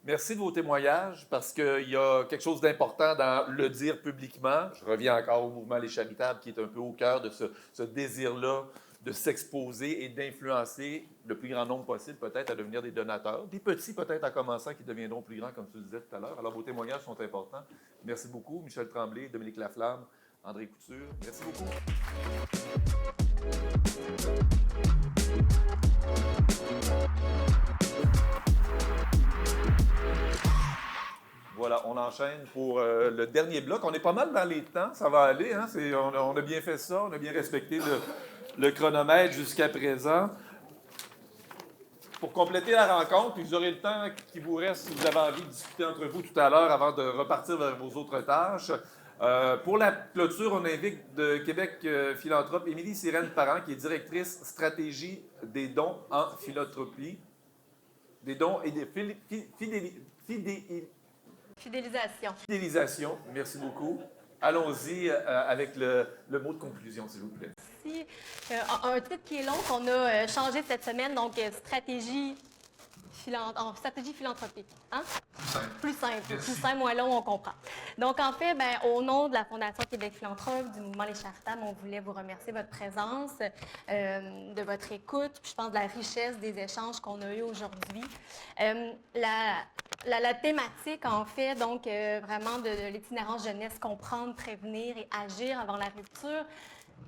Speaker 1: Merci de vos témoignages parce qu'il y a quelque chose d'important dans le dire publiquement. Je reviens encore au mouvement Les Charitables qui est un peu au cœur de ce désir-là de s'exposer et d'influencer le plus grand nombre possible peut-être à devenir des donateurs. Des petits peut-être en commençant qui deviendront plus grands comme tu le disais tout à l'heure. Alors vos témoignages sont importants. Merci beaucoup Michel Tremblay, Dominique Laflamme, André Couture. Merci beaucoup. Voilà, on enchaîne pour le dernier bloc. On est pas mal dans les temps, ça va aller. Hein? On a bien fait ça, on a bien respecté le chronomètre jusqu'à présent. Pour compléter la rencontre, puis vous aurez le temps qui vous reste si vous avez envie de discuter entre vous tout à l'heure avant de repartir vers vos autres tâches. Pour la clôture, on invite de Québec Philanthrope Émilie Sirène Parent, qui est directrice stratégie des dons en philanthropie. Des dons et des fidélisation. Merci beaucoup. Allons-y avec le mot de conclusion, s'il vous plaît.
Speaker 6: Un titre qui est long qu'on a changé cette semaine, donc stratégie en stratégie philanthropique. Hein?
Speaker 1: Plus simple.
Speaker 6: Plus simple, moins long, on comprend. Donc, en fait, au nom de la Fondation Québec Philanthrope, du mouvement Les Charitables, on voulait vous remercier de votre présence, de votre écoute, puis je pense de la richesse des échanges qu'on a eus aujourd'hui. La thématique, en fait, donc, vraiment de l'itinérance jeunesse, comprendre, prévenir et agir avant la rupture.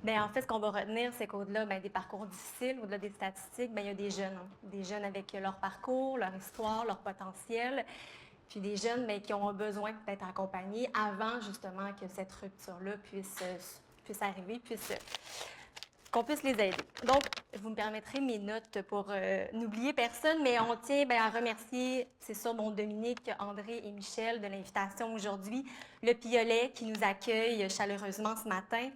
Speaker 6: Bien, en fait, ce qu'on va retenir, c'est qu'au-delà des parcours difficiles, au-delà des statistiques, il y a des jeunes avec leur parcours, leur histoire, leur potentiel, puis des jeunes qui ont besoin d'être accompagnés avant justement que cette rupture-là puisse arriver, qu'on puisse les aider. Donc, vous me permettrez mes notes pour n'oublier personne, mais on tient à remercier, c'est ça, Dominique, André et Michel de l'invitation aujourd'hui, le Piolet qui nous accueille chaleureusement ce matin.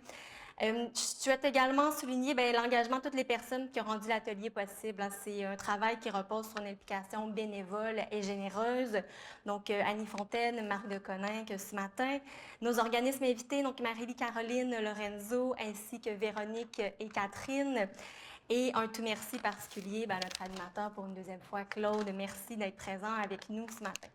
Speaker 6: Je souhaite également souligner l'engagement de toutes les personnes qui ont rendu l'atelier possible. C'est un travail qui repose sur une implication bénévole et généreuse. Donc, Annie Fontaine, Marc Deconinck ce matin. Nos organismes invités, donc Marie-Caroline Lorenzo, ainsi que Véronique et Catherine. Et un tout merci particulier à notre animateur pour une deuxième fois, Claude. Merci d'être présent avec nous ce matin.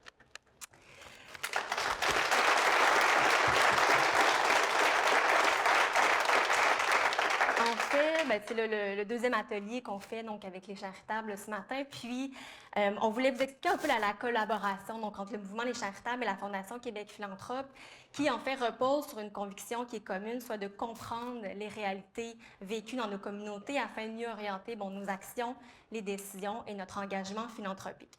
Speaker 6: En fait, c'est le deuxième atelier qu'on fait donc, avec les Charitables ce matin. Puis, on voulait vous expliquer un peu la collaboration donc, entre le mouvement Les Charitables et la Fondation Québec Philanthrope, qui en fait repose sur une conviction qui est commune, soit de comprendre les réalités vécues dans nos communautés afin de mieux orienter nos actions, les décisions et notre engagement philanthropique.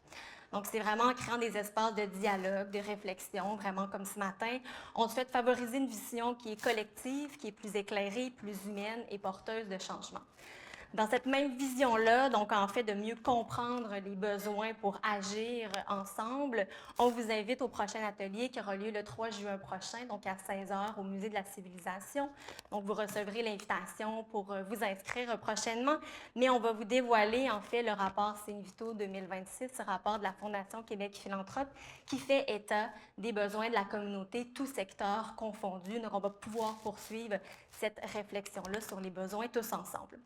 Speaker 6: Donc, c'est vraiment en créant des espaces de dialogue, de réflexion, vraiment comme ce matin. On souhaite favoriser une vision qui est collective, qui est plus éclairée, plus humaine et porteuse de changement. Dans cette même vision-là, donc en fait de mieux comprendre les besoins pour agir ensemble, on vous invite au prochain atelier qui aura lieu le 3 juin prochain, donc à 16h au Musée de la Civilisation. Donc vous recevrez l'invitation pour vous inscrire prochainement, mais on va vous dévoiler en fait le rapport Sinvito 2026, ce rapport de la Fondation Québec Philanthrope qui fait état des besoins de la communauté, tous secteurs confondus. Donc on va pouvoir poursuivre cette réflexion-là sur les besoins tous ensemble.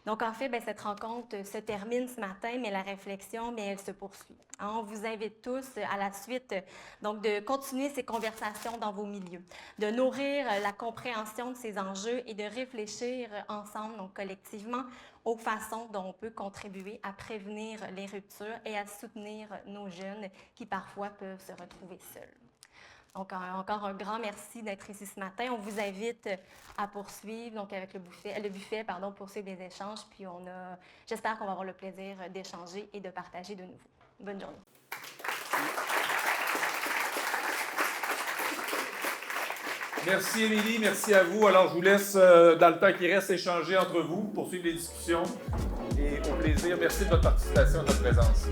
Speaker 6: Donc, en fait, cette rencontre se termine ce matin, mais la réflexion, elle se poursuit. On vous invite tous à la suite donc, de continuer ces conversations dans vos milieux, de nourrir la compréhension de ces enjeux et de réfléchir ensemble, donc collectivement, aux façons dont on peut contribuer à prévenir les ruptures et à soutenir nos jeunes qui parfois peuvent se retrouver seuls. Donc, encore un grand merci d'être ici ce matin. On vous invite à poursuivre donc avec le buffet, poursuivre les échanges. Puis, j'espère qu'on va avoir le plaisir d'échanger et de partager de nouveau. Bonne journée.
Speaker 1: Merci, Émilie. Merci à vous. Alors, je vous laisse, dans le temps qui reste, échanger entre vous, poursuivre les discussions. Et au plaisir. Merci de votre participation et de votre présence.